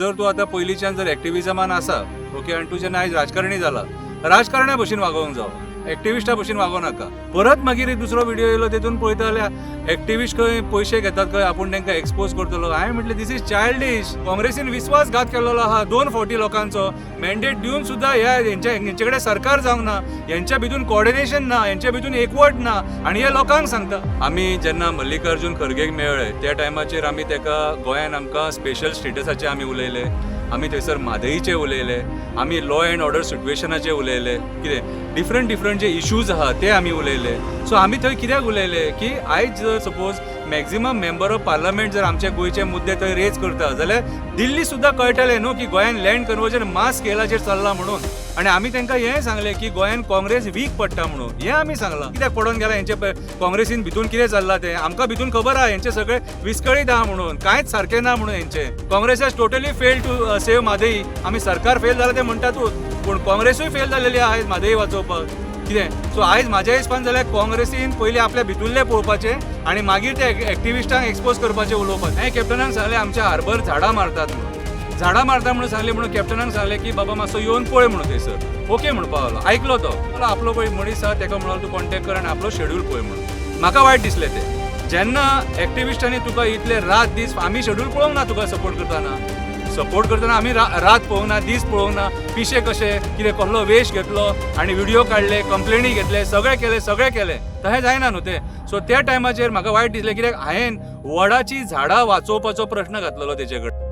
जर तू आता पयलींच्यान जर एक्टिविजमान आसा ओके आनी तूं जेन्ना आयज राजकारणी जाला राजकारण्या भशेन वागोवंक जावो एक्टिविस्टा भशेन वागोवं नाका। परत मागीर एक दुसरो व्हिडिओ येयलो तेतून पळयता जाल्यार एक्टिविस्ट खंय पयशे घेतात खंय आपूण तांकां एक्सपोज करतलो। हांवें म्हटलें दिस इज चायल्डिश। काँग्रेसीन विश्वासघात केलेलो आहा 2 फावटी लोकांचो मॅन्डेट दिवन सुद्दां हेंचे कडेन सरकार जावंक ना, हेंच्या भितून कोऑर्डिनेशन ना, हेंच्या भितून एकवट ना आनी हे लोकांक सांगता। आमी जेन्ना मल्लिकार्जुन खरगेक मेळ्ळे त्या टायमाचेर आमी ताका गोंयान आमकां स्पेशल स्टेटसाचे आमी उलयले, आमी थंयसर म्हादईचे उलयले, आमी लॉ एंड ऑर्डर सिट्युएशनाचे उलयले, कितें डिफरंट जे इश्यूज आहा ते आमी उलयले। सो आमी थंय कित्याक उलयले की आयज जर suppose maximum member of parliament जर आमचे गोंयचे मुद्दे थंय रेज करता जाल्यार दिल्ली सुद्दां कळटलें न्हू की गोंयान लँड कन्वर्जन मास स्केलाचेर चल्लां म्हणून। आनी आमी तांकां हें सांगलें की गोंयान काँग्रेस वीक पडटा म्हणून। हें आमी सांगलां कित्याक पडोन गेलां हेंचे काँग्रेसीन भितून कितें चल्लां तें आमकां भितून खबर आहा हेंचे सगळे विस्कळीत आहा म्हणून, कांयच सारकें ना म्हणून हेंचे। Congress has totally failed to save Mhadei. आमी सरकार फेल जालां तें म्हणटातूच पूण काँग्रेसूय फेल जालेली आहा आयज म्हादई वाचोवपाक कितें। सो आयज म्हाज्या हिसपान जाल्यार काँग्रेसीन पयलीं आपल्या भितुरलें पळोवपाचें आनी मागीर ते एक्टिविस्टांक एक्सपोज करपाचें उलोवपाचें। हांवें कॅप्टनाक सांगलें आमच्या हार्बर झाडां मारतात म्हणून, झाडां मारता म्हणून सांगलें म्हणून कॅप्टनाक सांगलें की बाबा मातसो येवन पळय म्हणून थंयसर। ओके म्हणून पावलो, आयकलो तो आपलो पळय मनीस आहा ताका म्हणलो तूं कॉन्टेक्ट कर आनी आपलो शेड्यूल पळय म्हणून। म्हाका वायट दिसलें तें जेन्ना एक्टिविस्टांनी तुका इतले रात दीस आमी शेड्यूल पळोवंक ना तुका सपोर्ट करतना आमी रात पळोवंक ना, दीस पळोवंक ना, पिशे कशे कितें कसलो वेश घेतलो आनी व्हिडिओ काडले, कंप्लेनी घेतले, सगळें केलें तहें जायना न्हू तें। सो त्या टायमाचेर म्हाका वायट दिसलें कित्याक हांवें वडाची झाडां वाचोवपाचो प्रश्न घातलेलो तेचे कडेन।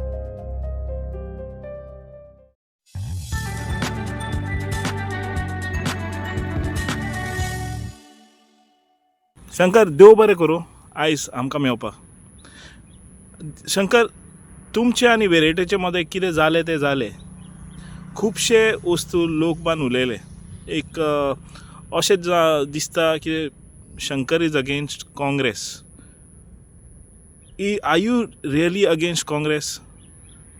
शंकर देव बरें करूं आयज आमकां मेळपाक। शंकर तुमचे आनी वेरेटेचे मदें कितें जालें तें जालें, खुबशे वस्तू लोक बान उलयले। एक अशें दिसता की Shankar is against Congress. Are you really against Congress?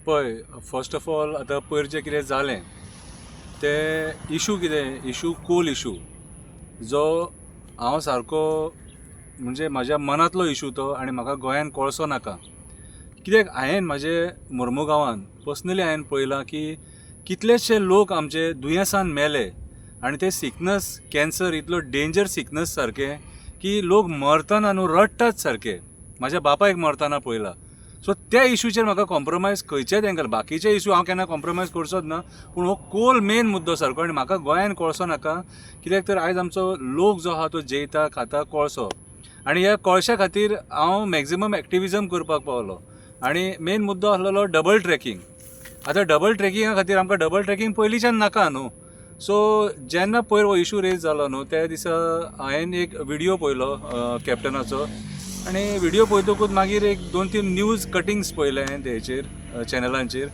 पळय फर्स्ट ऑफ ऑल आतां पयर जें कितें जालें तें इशू कितें कोल इशू जो हांव सारको म्हणजे म्हाज्या मनांतलो इशू तो आनी म्हाका गोंयान कळचो नाका। कित्याक हांवें म्हाजे मुर्मुगांवान पर्सनली हांवें पळयलां की कितलेशे लोक आमचे दुयेंसान मेले आनी ते सिकनस कॅन्सर इतलो डेंजर सिकनस सारकें की लोक मरतना न्हू रडटात सारके। म्हाज्या बापायक मरतना पळयलां। सो त्या इशूचेर म्हाका कॉम्प्रोमायज खंयचेच एंगल बाकीचे इशू हांव केन्ना कॉम्प्रोमायज करचोच ना पूण हो कोल मेन मुद्दो सारको आनी म्हाका गोंयान कळचो नाका। कित्याक तर आयज आमचो लोक जो आहा तो जेयता खाता कळसो आनी ह्या कळशा खातीर हांव मॅक्झिमम एक्टिविजम करपाक पावलो आनी मेन मुद्दो आसलेलो डबल ट्रॅकिंग। आतां डबल ट्रॅकिंगा खातीर आमकां डबल ट्रॅकिंग पयलींच्यान नाका न्हू। सो जेन्ना पयर हो इशू रेज जालो न्हू त्या दिसा हांवें एक व्हिडिओ पळयलो कॅप्टनाचो आनी व्हिडिओ पळयतकूच मागीर एक 2-3 न्यूज कटिंग्स पळयले हांवें तेचेर चॅनलांचेर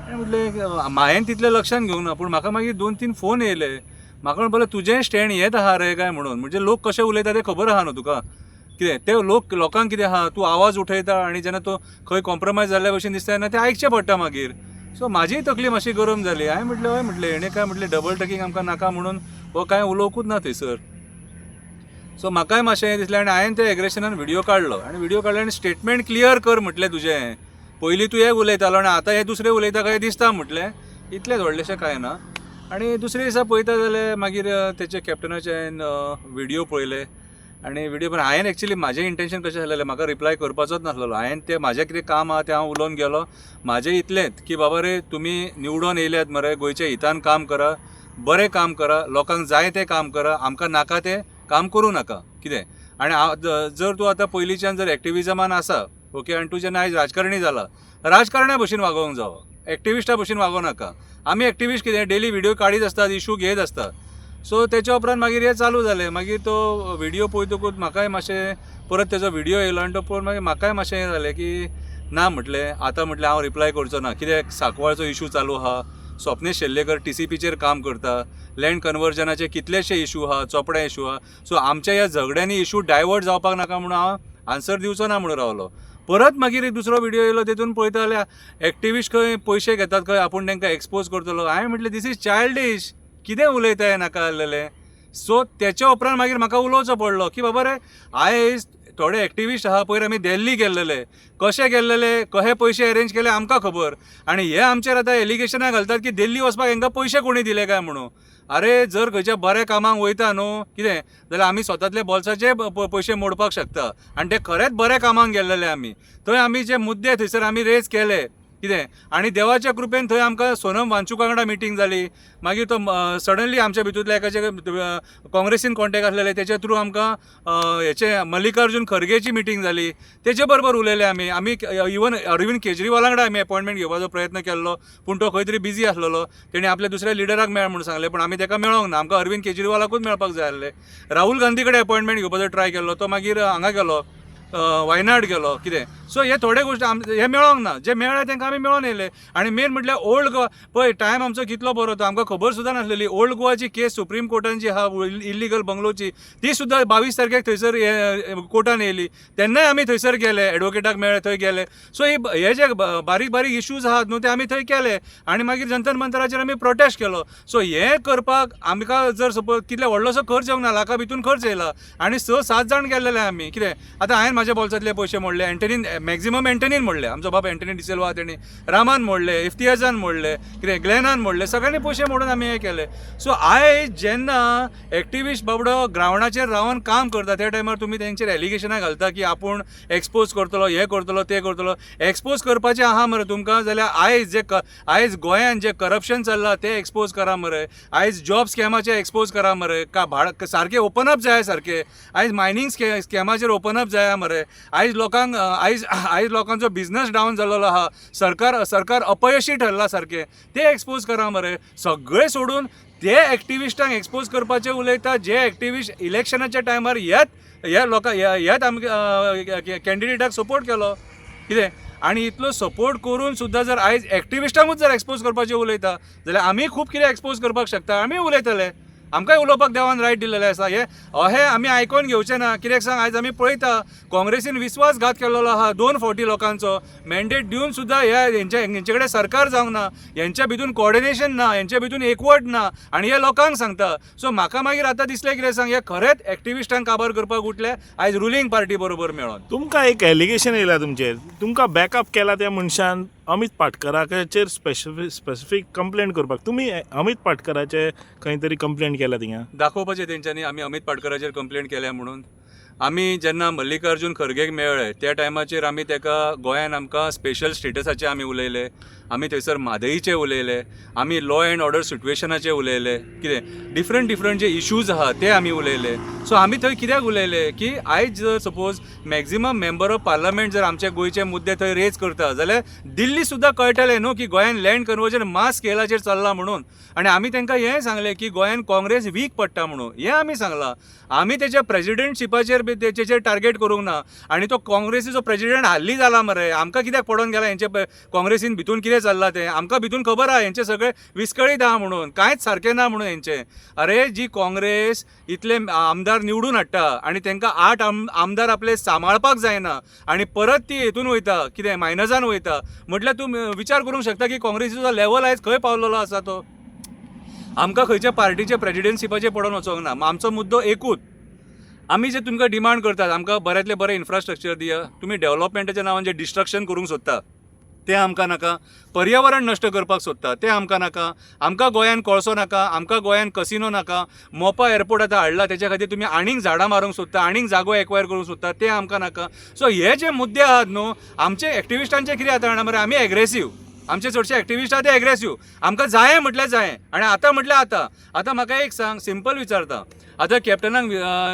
आनी म्हटलें हांवें तितलें लक्षान घेवंक ना पूण म्हाका मागीर 2-3 फोन येयले। म्हाका म्हणपाक तुजें स्टँड हेंच आहा रे काय म्हणून। म्हणजे लोक कशे उलयता तें खबर आहा न्हू तुका कितें ते लोकांक कितें आहा तूं आवाज उठयता आनी जेन्ना तो खंय कॉम्प्रोमायज जाल्ल्या भशेन दिसता तेन्ना तें आयकचें पडटा मागीर। सो म्हाजीय तकली मातशी गरम जाली। हांवें म्हटलें हेणें काय म्हटलें डबल ट्रॅकिंग आमकां नाका म्हणून हो कांय उलोवंकूच ना थंयसर। सो म्हाकाय मातशें हें दिसलें आनी हांवें त्या एग्रेशनान व्हिडिओ काडलो आनी स्टेटमेंट क्लियर कर म्हटलें तुजें। पयलीं तूं एक उलयतालो आनी आतां हे दुसरें उलयता काय दिसता म्हटलें। इतलेंच व्हडलेशें कांय ना। आनी दुसरे दिसा पळयता जाल्यार मागीर तेचे कॅप्टनाचे हांवें व्हिडिओ पळयले आनी व्हिडिओ पण हांवें एक्चुअली म्हाजें इंटेंशन कशें आसलेलें म्हाका रिप्लाय करपाचोच नासलेलो। हांवें तें म्हाजें कितें काम आहा तें हांव उलोवन गेलो। म्हाजें इतलेंच की बाबा रे तुमी निवडून येयल्यात मरे गोंयच्या हितान काम करा, बरें काम करा, लोकांक जाय तें काम करा, आमकां नाका तें काम करूं नाका कितें। आनी जर तूं आतां पयलींच्यान जर एक्टिविजमान आसा ओके आनी तूं जेन्ना आयज राजकारणी जाला राजकारण्या भशेन वागोवंक जावो एक्टिविस्टा भशेन वागोवं नाका। आमी एक्टिविस्ट कितें डेली व्हिडिओ काडीत आसतात, इशू घेत आसतात। सो तेच्या उपरांत मागीर हें चालू जालें। मागीर तो व्हिडिओ पळयतकूच म्हाकाय मातशें परत तेजो व्हिडिओ येयलो आनी तो पळोवन मागीर म्हाकाय मातशें हें जालें की ना म्हटलें आतां म्हटलें हांव रिप्लाय करचो ना कित्याक सांकवाळचो इशू चालू आहा, स्वप्नील शेल्लेकर TCPचेर काम करता, लँड कन्वर्जनाचे कितलेशे इशू आहा, चोपडे इशू आहा। सो आमच्या ह्या झगड्यांनी इशू डायवर्ट जावपाक नाका म्हणून हांव आन्सर दिवचो ना म्हणून रावलो। परत मागीर एक दुसरो व्हिडिओ येयलो तेतून पळयता जाल्यार एक्टिविस्ट खंय पयशे घेतात खंय आपूण तांकां एक्सपोज करतलो। हांवें म्हटलें दिस इज चायल्डिश, कितें उलयता हें नाका आसलेलें। सो तेच्या उपरांत मागीर म्हाका उलोवचो पडलो की बाबा रे आयज थोडे एक्टिविस्ट आहा पयर आमी दिल्ली गेल्लेले, कशे गेल्लेले, कशे पयशे अरेंज केले आमकां खबर. आनी हे आमचेर आतां एलिगेशनां घालतात की दिल्ली वचपाक हांकां पयशे कोणी दिले काय म्हणून. अरे जर खंयच्या बऱ्या कामाक वयता न्हू कितें जाल्यार आमी स्वतांतले बोल्साचे पयशे मोडपाक शकता. आनी ते खरेंच बऱ्या कामाक गेल्लेले आमी. थंय आमी जे मुद्दे थंयसर आमी रेज केले कितें, आनी देवाच्या कृपेन थंय आमकां सोनम वांगचूक वांगडा मिटींग जाली. मागीर तो सडनली आमच्या भितूंतल्या एकाचे काँग्रेसीन कॉन्टेक्ट आसलेले तेच्या थ्रू आमकां हेचे मल्लिकार्जून खरगेची मिटींग जाली. तेचे बरोबर उलयले आमी इवन अरविंद केजरीवाला वांगडा आमी अपॉयंटमेंट घेवपाचो प्रयत्न केल्लो, पूण तो खंय तरी बिजी आसलेलो. तेणी आपल्या दुसऱ्या लिडराक मेळ म्हणून सांगलें, पूण आमी ताका मेळोंक ना. आमकां अरविंद केजरीवालाकूच मेळपाक जाय आसलें. राहुल गांधी कडेन अपॉयंटमेंट घेवपाचो ट्राय केल्लो, तो मागीर हांगा गेलो, वायनाड गेलो कितें. सो हे थोडे गोश्टी हे मेळोंक ना. जे मेळ्ळे तांकां आमी मेळोन येयले. आनी मेन म्हटल्यार ओल्ड गोवा पळय टायम आमचो कितलो बरो तो आमकां खबर सुद्दां नासलेली. ओल्ड गोवाची केस सुप्रीम कोर्टान जी आहा इल्लिगल बंगलोची ती सुद्दां 22 तारखेक थंयसर कोर्टान येयली. तेन्नाय आमी थंयसर गेले, एडवोकेटाक मेळ्ळे, थंय गेले. सो हे जे बारीक बारीक इश्यूज आहात न्हू ते आमी थंय केले. आनी मागीर जंतर मंतराचेर आमी प्रोटेस्ट केलो. सो हे करपाक आमकां जर सपोज कितले व्हडलोसो खर्च येवंक ना, लाखा भितून खर्च येयला. आनी 6-7 जाण गेल्लेले आमी कितें. आतां हांवें म्हाज्या बोल्सांतले पयशे मोडले. एंटनीन मॅक्झिमम एंटनीन मोडले. आमचो बाप एंटनी डिसिल्वा तेणी रामान मोडले, इफ्तियाजान मोडले, कितें ग्लेनान मोडले. सगळ्यांनी पयशे मोडून आमी हें केले. सो आयज जेन्ना एक्टिविस्ट बाबडो ग्रावंडाचेर रावन काम करता त्या टायमार तुमी तेंचेर एलिगेशनां घालता की आपूण एक्सपोज करतलो, हे करतलो, ते करतलो. एक्सपोज करपाचें आहा मरे तुमकां जाल्यार आयज गोंयान जे करप्शन चल्लां तें एक्सपोज करा मरे. आयज जॉब स्कॅमाचें एक्सपोज करा मरे. सारकें ओपन अप जाय सारकें. आयज मायनींग स्कॅमाचेर ओपन अप जाय मरे. आयज लोकांचो बिझनस डावन जाल्लो आहा. सरकार अपयशी ठरला सारकें. ते एक्सपोज करा मरे. सगळें सोडून ते एक्टिविस्टांक एक्सपोज करपाचें उलयता जे एक्टिविस्ट इलेक्शनाच्या टायमार हेच आमकां कॅन्डिडेटाक सपोर्ट केलो कितें. आनी इतलो सपोर्ट करून सुद्दां जर आयज एक्टिविस्टांकूच जर एक्सपोज करपाचें उलयता जाल्यार आमी खूब कितें एक्सपोज करपाक शकता. आमी उलयतले. आमकांय उलोवपाक देवान रायट दिल्लेलें आसा. अहें आमी आयकोन घेवचें ना. कित्याक सांग आयज आमी पळयता काँग्रेसीन विस्वासघात केल्लो आहा 2 फावटी लोकांचो. मॅन्डेट दिवन सुद्दां हेंचे कडेन सरकार जावंक ना. हेंच्या भितून कॉर्डिनेशन ना, हेंच्या भितून एकवट ना. आनी हे लोकांक सांगता. सो म्हाका मागीर आतां दिसलें कितें सांग, हे खरेंच एक्टिविस्टांक काबार करपाक उठले आयज रुलींग पार्टी बरोबर मेळोन. तुमकां एक एलिगेशन येयला तुमचेर. तुमकां बॅकअप केला त्या मनशान अमित पाटकराचेर स्पेसिफीक कंप्लेंट करपाक. तुमी अमित पाटकराचे खंय तरी कंप्लेंट केला थिंगा दाखोवपाचें तेंच्यांनी आमी अमित पाटकराचेर कंप्लेंट केल्या म्हणून. आमी जेन्ना मल्लिकार्जून खरगेक मेळ्ळे त्या टायमाचेर आमी तेका गोंयान आमकां स्पेशल स्टेटसाचे आमी उलयले. आमी थंयसर म्हादईचे उलयले. आमी लॉ एंड ऑर्डर सिट्युएशनाचे उलयले. कितें डिफरंट जे इश्यूज आहा ते आमी उलयले. सो आमी थंय कित्याक उलयले की आयज जर suppose maximum member of parliament जर आमचे गोंयचे मुद्दे थंय रेज करता जाल्यार दिल्ली सुद्दां कळटलें न्हू की गोंयान लँड कन्वर्जन मास स्केलाचेर चल्लां म्हणून. आनी आमी तांकां हें सांगलें की गोंयान काँग्रेस वीक पडटा म्हणून. हें आमी सांगलां. आमी तेच्या प्रेजिडेंटशिपाचेर तेचेर टार्गेट करूंक ना. आनी तो काँग्रेसीचो प्रेजिडेंट हाल्ली जाला मरे. आमकां कित्याक पडोन गेला हेंचे काँग्रेसीन भितून कितें चल्लां तें आमकां भितून खबर आहा. हेंचे सगळें विस्कळीत आहा म्हणून. कांयच सारकें ना म्हणून हेंचें. अरे जी काँग्रेस इतले आमदार निवडून हाडटा आनी तांकां 8 आमदार आपले सांबाळपाक जायना आनी परत ती हेतून वयता कितें मायनसान वयता म्हटल्यार तूं विचार करूंक शकता की काँग्रेसीचो लेवल आयज खंय पावलेलो आसा तो. आमकां खंयच्या पार्टीचे प्रेजिडेंटशिपाचेर पडोन वचोंक ना. आमचो मुद्दो एकूच. आमी जे तुमकां डिमांड करतात आमकां बऱ्यांतले बरें इन्फ्रास्ट्रक्चर दिया. तुमी डेव्हलपमेंटाच्या नांवान जे डिस्ट्रक्शन करूंक सोदता तें आमकां नाका. पर्यावरण नश्ट करपाक सोदता तें आमकां नाका. आमकां गोंयान कोळसो नाका. आमकां गोंयान कसिनो नाका. मोपा एअरपोर्ट आतां हाडला तेच्या खातीर तुमी आनीक झाडां मारूंक सोदता, आनीक जागो एक्वायर करूंक सोदता तें आमकां नाका. सो हे जे मुद्दे आहात न्हू आमचे एक्टिविस्टांचे कितें जाता जाणा मरे आमी एग्रेसीव. आमचे चडशे एक्टिविस्ट आहा ते एग्रेसीव. आमकां जाय म्हटल्यार जाय आनी आतां म्हटल्यार आतां म्हाका एक सांग सिंपल विचारता. आतां कॅप्टनाक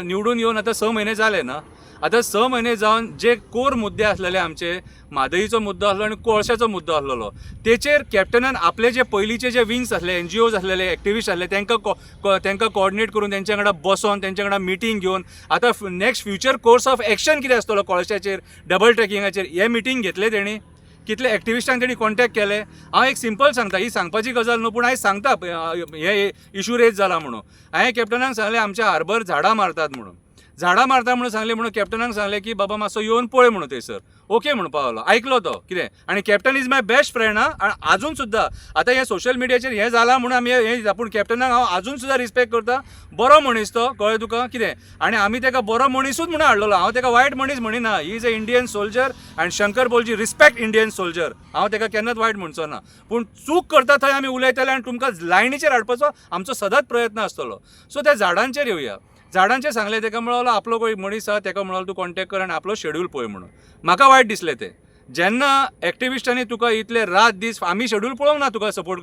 निवडून येवन आतां 6 म्हयने जाले ना. आतां 6 म्हयने जावन जे कोर मुद्दे आसलेले आमचे म्हादईचो मुद्दो आसलो आनी कोळशाचो मुद्दो आसलेलो तेचेर कॅप्टनान आपले जे पयलींचे जे विंग्स आसले NGOs आसलेले एक्टिविस्ट आसले तांकां कॉर्डिनेट करून तेंच्या वांगडा बसोन तेंच्या वांगडा मिटींग घेवन आतां next future course of action कितें आसतलो कोळशाचेर डबल ट्रॅकिंगाचेर हे मिटींग घेतले तेणी. कितले एक्टिविस्टांक तेणी कॉन्टॅक्ट केले. हांव एक सिंपल सांगता ही सांगपाची गजाल न्हू पूण हांवें सांगता हे इशू रेज जाला म्हणून. हांवें कॅप्टनाक सांगलें आमच्या हार्बर झाडां मारतात म्हणून. झाडां मारता म्हणून सांगले म्हणून कॅप्टनाक सांगले की बाबा मातसो येवन पळय म्हणून थंयसर ओके म्हणून पावलो आयकलो तो कितें आनी captain is my best friend आनी आजून सुद्दां आतां हे सोशल मिडियाचेर हें जालां म्हणून आमी हें पूण कॅप्टनाक हांव आजून सुद्दां रिस्पेक्ट करता बरो मनीस तो कळ्ळें तुका कितें आनी आमी ताका बरो मनीसूच म्हणून हाडलेलो हांव ताका वायट मनीस म्हणिना he is a Indian soldier आनी शंकर बोलची रिस्पेक्ट इंडियन सोल्जर हांव ताका केन्नाच वायट म्हणचो ना पूण चूक करता थंय आमी उलयतले आनी तुमकां लायनीचेर हाडपाचो आमचो सदांच प्रयत्न आसतलो सो त्या झाडांचेर येवया झाडांचेर सांगलें ताका म्हळालो आपलो कोण मनीस आसा ताका म्हणालो तूं कॉन्टॅक्ट कर आनी आपलो शेड्यूल पळय म्हणून म्हाका वायट दिसलें तें जेन्ना एक्टिविस्टांनी तुका इतले रात दीस आमी शेड्यूल पळोवंक ना तुका सपोर्ट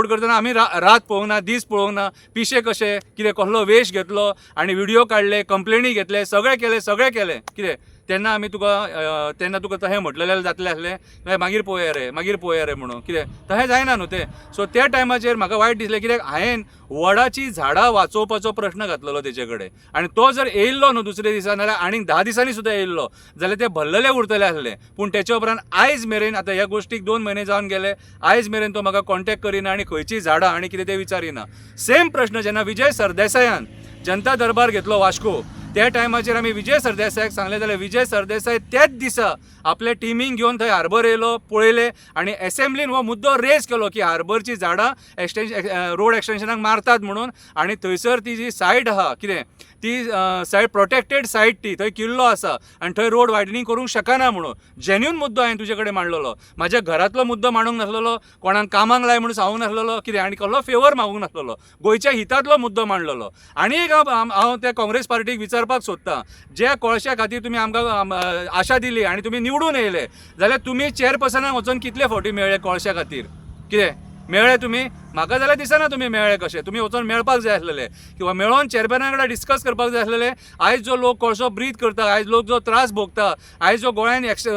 करतना आमी रात पळोवंक ना दीस पळोवंक ना पिशे कशे कितें कसलो वेश घेतलो आनी व्हिडियो काडले कंप्लेनी घेतले सगळें केलें कितें तेन्ना आमी तुका तहें म्हटलेलें जातलें आसलें मागीर पळोवया रे म्हणून कितें तहें जायना न्हू तें सो त्या टायमाचेर म्हाका वायट दिसलें कित्याक हांवें वडाची झाडां वाचोवपाचो प्रश्न घातलेलो तेचे कडेन आनी तो जर येयल्लो न्हू दुसरे दिसा नाल्यार आनीक 10 दिसांनी सुद्दां येयल्लो जाल्यार तें भल्ललें उरतलें आसलें पूण तेच्या उपरांत आयज मेरेन आतां ह्या गोश्टीक 2 म्हयने जावन गेले आयज मेरेन तो म्हाका कॉन्टॅक्ट करिना आनी खंयचीं झाडां आनी कितें तें विचारिना सेम प्रश्न जेन्ना विजय सरदेसायान जनता दरबार घेतलो वास्को त्या टायमाचेर आमी विजय सरदेसायाक सांगलें जाल्यार विजय सरदेसाय त्याच दिसा आपले टिमींग घेवन थंय हार्बर येयलो पळयले आनी एसेंब्लीन हो मुद्दो रेज केलो की हार्बरची झाडां रोड एक्सटेंशनाक मारतात म्हणून आनी थंयसर ती जी सायड आहा कितें ती सायड प्रोटेक्टेड सायड ती थंय किल्लो आसा आनी थंय रोड वायडनींग करूंक शकना म्हणून जेन्यून मुद्दो हांवें तुजे कडेन मांडलेलो म्हाज्या घरांतलो मुद्दो मांडूंक नासलेलो कोणाक कामाक लाय म्हणून सांगूंक नासलेलो कितें आनी कसलो फेवर मागूंक नासलेलो गोंयच्या हितांतलो मुद्दो मांडलेलो आनी एक हांव त्या काँग्रेस पार्टीक विचारपाक सोदतां ज्या कोळशा खातीर तुमी आमकां आशा दिली आनी तुमी निवडून येयले जाल्यार तुमी चेअरपर्सनाक वचून कितले फावटी मेळ्ळे कोळशा खातीर कितें मेळ्ळे तुमी म्हाका जाल्यार दिसना तुमी मेळ्ळे कशें तुमी वचून मेळपाक जाय आसलेले किंवा मेळोन चेअरमॅना कडेन डिस्कस करपाक जाय आसलेले आयज जो लोक कोळसो ब्रीथ करता आयज लोक जो त्रास भोगता आयज जो गोंयांत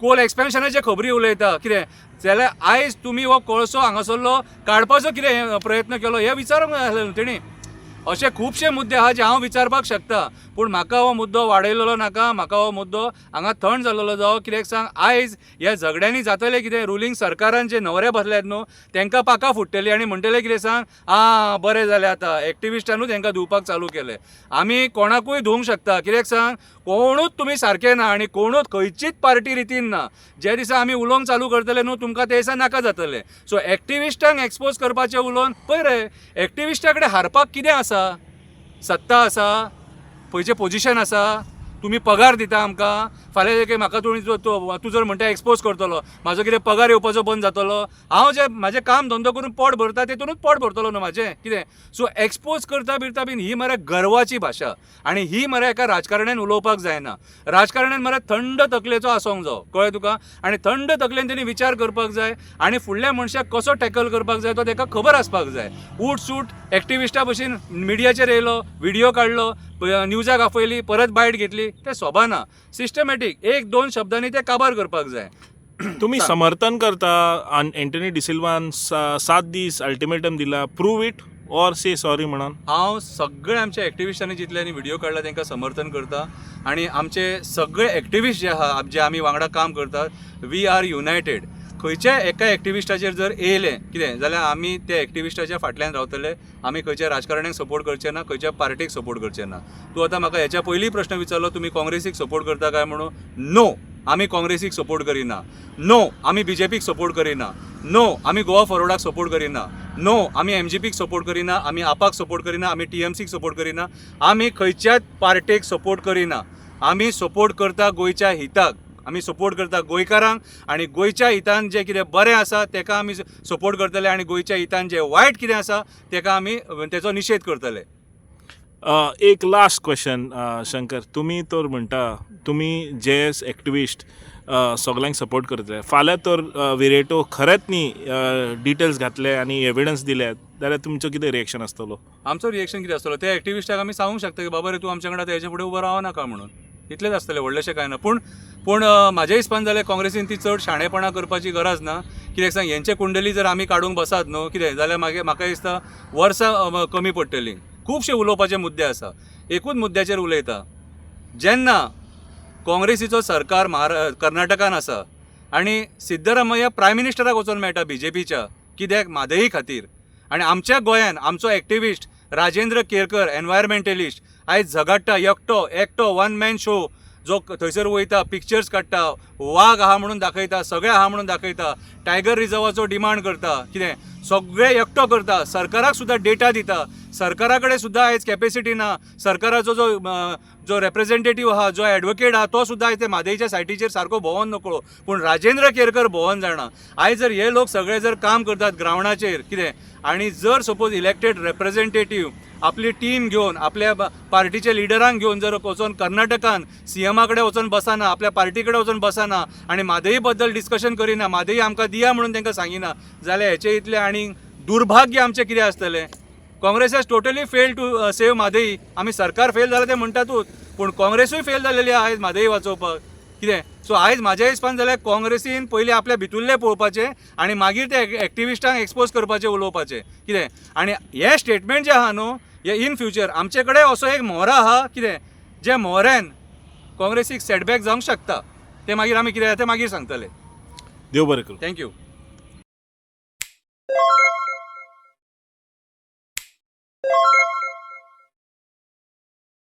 कोल एक्सपेन्शनाचे खबरी उलयता कितें जाल्यार आयज तुमी हो कोळसो हांगासरलो काडपाचो कितें प्रयत्न केलो हें विचारूंक जाय आसलें तेणी अशे खुबशे मुद्दे आहा जे हांव विचारपाक शकता पूण म्हाका हो मुद्दो वाडयलेलो नाका म्हाका हो मुद्दो हांगा थंड जाल्लो जावं कित्याक सांग आयज ह्या झगड्यांनी जातलें कितें रुलींग सरकारान जे न्हवरे बसल्यात न्हू तांकां पाकां फुट्टलीं आनी म्हणटले कितें सांग बरें जालें आतां एक्टिविस्टानूच तांकां धुवपाक चालू केलें आमी कोणाकूय धुवंक शकता कित्याक सांग कोणूच तुमी सारके ना आनी कोणूच खंयचीच पार्टी रितीन ना जे दिसा आमी उलोवंक चालू करतले न्हू तुमकां ते दिसा नाका जातलें सो एक्टिविस्टांक एक्सपोज करपाचें उलोवन पळय रे एक्टिविस्टा कडेन हारपाक कितें आसा सत्ता आसा पयचें पोजिशन आसा तुमी पगार दिता आमकां फाल्यां म्हाका तूं जर म्हणटा एक्सपोज करतलो म्हाजो कितें पगार येवपाचो बंद जातलो हांव जे म्हाजें काम धंदो करून पोट भरता तेतूनच पोट भरतलो न्हू म्हाजें कितें सो एक्सपोज करता बीन ही मरे गर्वाची भाशा आनी ही मरे एका राजकारण्यान उलोवपाक जायना राजकारण्यान मरे थंड तकलेचो आसोंक जायो कळ्ळें तुका आनी थंड तकलेन तेणी विचार करपाक जाय आनी फुडल्या मनशाक कसो टॅकल करपाक जाय तो ताका खबर आसपाक जाय उठ सूट एक्टिविस्टा भशेन मिडियाचेर येयलो व्हिडियो काडलो न्यूजाक आपयली परत बायट घेतली ते सोबाना सिस्टमॅटीक 1-2 शब्दांनी ते काबार करपाक जाय तुम्ही समर्थन करता एंटनी डिसिल्वान 7 दीस अल्टिमेटम दिला prove it or say sorry म्हणून हांव सगळे आमच्या एक्टिविस्टांनी जितल्यांनी व्हिडियो काडला तांकां समर्थन करता आनी आमचे सगळे एक्टिविस्ट जे आहा जे आमी वांगडा काम करतात वी आर युनायटेड खंयच्याय एका एक्टिविस्टाचेर जर येयलें कितें जाल्यार आमी त्या एक्टिविस्टाच्या फाटल्यान रावतले आमी खंयच्या राजकारण्याक सपोर्ट करचे ना खंयच्या पार्टीक सपोर्ट करचे ना तूं आतां म्हाका हेच्या पयलीं प्रश्न विचारलो तुमी काँग्रेसीक सपोर्ट करता काय म्हणून नो आमी काँग्रेसीक सपोर्ट करिना नो आमी बीजेपीक सपोर्ट करिना नो आमी गोवा फॉरवर्डाक सपोर्ट करिना नो आमी एमजीपीक सपोर्ट करिना आमी आपाक सपोर्ट करिना आमी टीएमसीक सपोर्ट करिना आमी खंयच्याच पार्टेक सपोर्ट करिना आमी सपोर्ट करता गोंयच्या हिताक आमी सपोर्ट करता गोंयकारांक आनी गोंयच्या हितान जें कितें बरें आसा तेका आमी सपोर्ट करतले आनी गोंयच्या हितान जें वायट कितें आसा तेका आमी तेचो निशेध करतले एक लास्ट क्वेश्चन शंकर तुम्ही तर म्हणटा तुमी जे एक्टिविस्ट सगळ्यांक सपोर्ट करतले फाल्यां तर विरेटो खरेंच न्ही डिटेल्स घातले आनी एविडन्स दिल्यात जाल्यार तुमचो कितें रिएक्शन आसतलो आमचो रिएक्शन कितें आसतलो त्या एक्टिविस्टाक आमी सांगूंक शकता की बाबा रे तूं आमच्या वांगडा हेच्या फुडें उबो रावनाका नाका म्हणून इतलेंच आसतलें व्हडलेशें कांय ना पूण म्हाज्या हिसपान जाल्यार काँग्रेसीन ती चड शाणेपणां करपाची गरज ना कित्याक सांग हेंचे कुंडली जर आमी काडूंक बसात न्हू कितें जाल्यार म्हाका दिसता वर्सां कमी पडटलीं खुबशे उलोवपाचे मुद्दे आसा एकूच मुद्द्याचेर उलयता जेन्ना काँग्रेसीचो सरकार कर्नाटकान आसा आनी सिद्धरामय्या प्रायम मिनिस्टराक वचून मेळटा बीजेपीच्या कित्याक म्हादई खातीर आनी आमच्या गोंयान आमचो एक्टिविस्ट राजेंद्र केरकर एनवायरमेंटलिस्ट आयज झगडटा एकटो वन मॅन शो जो थंयसर वयता पिक्चर्स काडटा वाघ आहा म्हणून दाखयता सगळे आहा म्हणून दाखयता टायगर रिजर्वाचो डिमांड करता कितें सगळे एकटो करता सरकाराक सुद्दां डेटा दिता सरकारा कडेन सुद्दां आयज कॅपेसिटी ना सरकाराचो जो रेप्रेझेंटेटीव आहा जो एडवोकेट आहा तो सुद्दां आयज ते म्हादईच्या सायटीचेर सारको भोंवोन नकळो पूण राजेंद्र केरकर भोंवोन जाणा आयज जर हे लोक सगळे जर काम करतात ग्रावंडाचेर कितें आनी जर सपोज इलेक्टेड रेप्रेझेंटेटीव आपली टीम घेवन आपल्या पार्टीच्या लिडरांक घेवन जर वचून कर्नाटकान सीएमा कडेन वचून बसना आपल्या पार्टी कडेन वचून बसना आनी म्हादई बद्दल डिस्कशन करिना म्हादई आमकां दिया म्हणून तांकां सांगिना जाल्यार हेचे इतले आनी दुर्भाग्य आमचें कितें आसतलें Congress has totally fail to save Mhadei आमी सरकार फेल जालां तें म्हणटातूच पूण काँग्रेसूय फेल जालेली आहा आयज म्हादई वाचोवपाक कितें सो आयज म्हाज्या हिसपान जाल्यार काँग्रेसीन पयलीं आपल्या भितुरलें पळोवपाचें आनी मागीर ते एक्टिविस्टांक एक्सपोज करपाचें उलोवपाचें कितें आनी हे स्टेटमेंट जे आहा न्हू हे इन फ्युचर आमचे कडेन असो एक मोहरा आहा कितें जे मोहऱ्यान काँग्रेसीक सेटबॅक जावंक शकता ते मागीर आमी कितें तें मागीर सांगतले देव बरें करूं. थँक्यू.